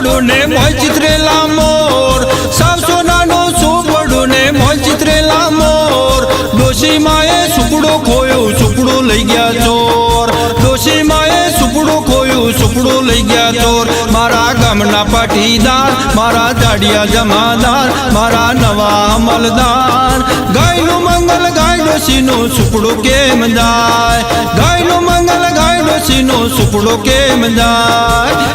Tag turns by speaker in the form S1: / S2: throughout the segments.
S1: સુપડું ને મોય ચિત્રેલા મોર, સાવ સોનાનું સુપડું ને મોય ચિત્રેલા મોર. ડોશી માએ સુપડું ખોયું, સુપડું લઈ ગયા ચોર. ડોશી માએ સુપડું ખોયું, સુપડું લઈ ગયા ચોર. મારા ગામના પાટીદાર, મારા દાડિયા જમાદાર, મારા નવા અમલદાર. ગાયનું મંગલ ગાય ડોશીનું સુપડું કેમ જાય? ગાયનું મંગલ ગાય ડોશીનું સુપડું કેમ જાય?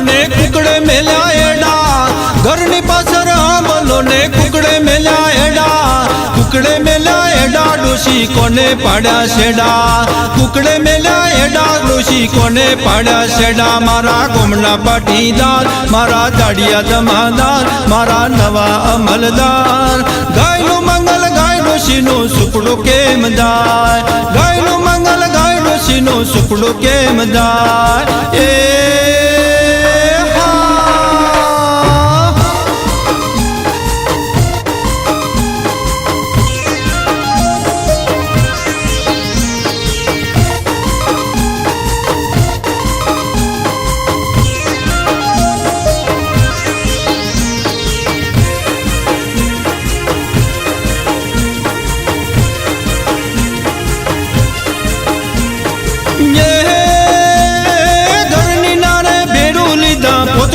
S1: ને કુકડે મેલ્યા એડા, ઘરની પાછળ આંબલો ને કુકડે મેલ્યા એડા. કુકડે મેલ્યા એડા ડોશી કોને પાડ્યા શેડા? કુકડે મેલ્યા એડા ડોશી કોને પાડ્યા શેડા? મારા ગોમના પાટીદાર, મારા દાડિયા જમાદાર, મારા નવા અમલદાર. ગાયનું મંગલ ગાય ડોશીનું સુપડું કેમ જાય? ગાયનું મંગલ ગાય ડોશીનું સુપડું કેમ જાય?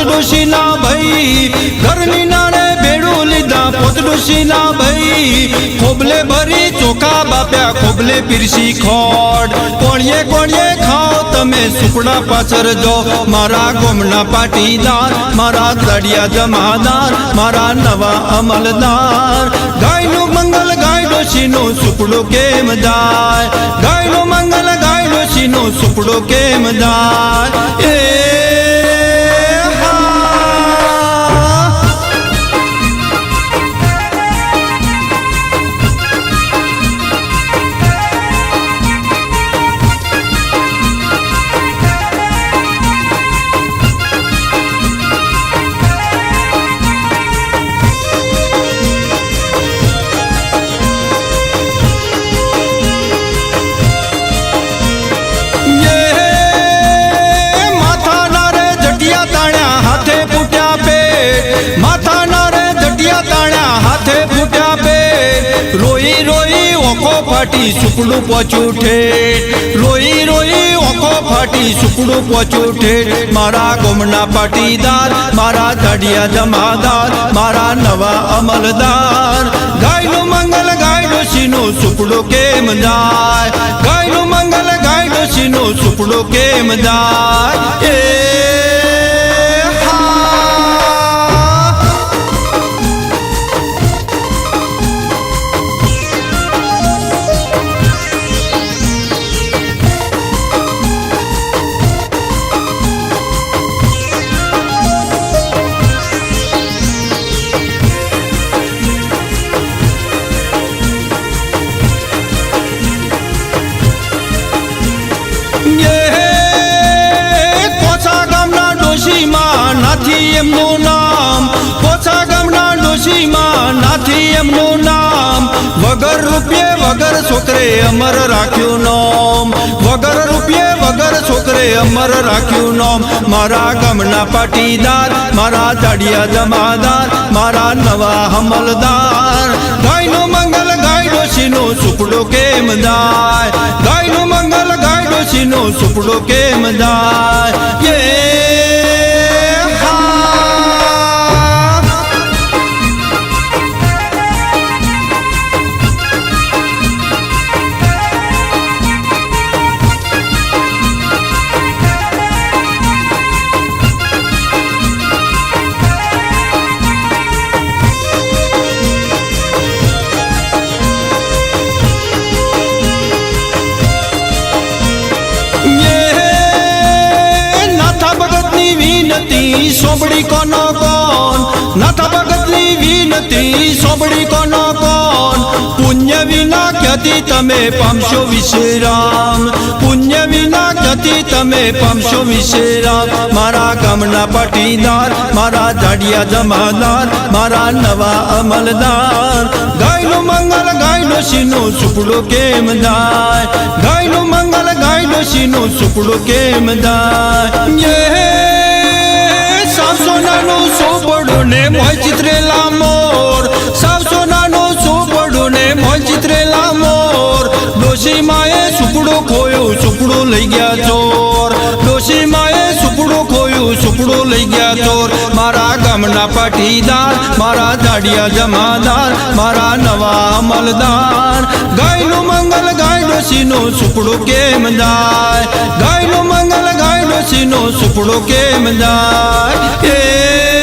S1: ડોશીના ભાઈ, ઘરની નાણે ભેડું લીધા પોત ડોશીના ભાઈ. ખોબલે ભરી ચોખા બાપ્યા, ખોબલે પીરસી ખોડ. કોણીએ કોણીએ ખાઓ તમે સુપડા પાછળ જો. મારા ગોમના પાટીદાર, મારા દાડિયા જમાદાર, મારા નવા અમલદાર. ગાયનું મંગલ ગાય ડોશીનું સુપડું કેમ જાય? ગાયનું મંગલ ગાય ડોશીનું સુપડું કેમ જાય? રોઈ રોઈ ઓખો ફાટી સુપડું પહોંચ્યું ઠેઠ. રોઈ રોઈ ઓખો ફાટી સુપડું પહોંચ્યું ઠેઠ. મારા ગોમના પાટીદાર, મારા દાડિયા જમાદાર, મારા નવા અમલદાર. ગાયનું મંગલ ગાય ડોશીનું સુપડું કેમ જાય? ગાયનું મંગલ ગાય ડોશીનું સુપડું કેમ જાય? નાથી એમનું નામ, પોછા ગામના ડોશીમાં નાથી એમનું નામ. વગર રૂપિયે વગર છોકરે અમર રાખ્યું નોમ. વગર રૂપિયે વગર છોકરે અમર રાખ્યું નોમ. મારા ગામના પાટીદાર, મારા દાડિયા જમાદાર, મારા નવા અમલદાર. ગાયનું મંગલ ગાય ડોશીનું સુપડું કેમ જાય? ગાયનું મંગલ ગાય ડોશીનું સુપડું કેમ જાય? વિનતી સોંભળી કોનો કોણ નાથા ભગતની વિનતી સોંભળી કોનો કોણ પુણ્ય વિના ક્યાંથી તમે પામશો વિશ્રામ પુણ્ય વિના ક્યાંથી તમે પામશો વિશ્રામ મારા ગામના પાટીદાર મારા જાડિયા જમાદાર મારા નવા અમલદાર ગાયનું મંગલ ગાયનો શીનો સુપડો કેમ જાય ગાયનું મંગલ ગાયનો શીનો સુપડો કેમ જાય સાવ સોનાનું સોપડું ને મોય ચિત્રેલા મોર સાવ સોનાનું સોપડું ને મોય ચિત્રેલા મોર ડોશી માએ સુપડો ખોયો સુપડો લઈ ગયા ચોર ડોશી માએ સુપડો ખોયો સુપડો લઈ ગયા ચોર મારા ગામના પાટીદાર મારા જાડિયા જમાદાર મારા નવા અમલદાર ગાયનું મંગલ ગાયનો શીનો સુપડો કેમ જાય ગાયનું મંગલ ગાયનો શીનો સુપડો કેમ જાય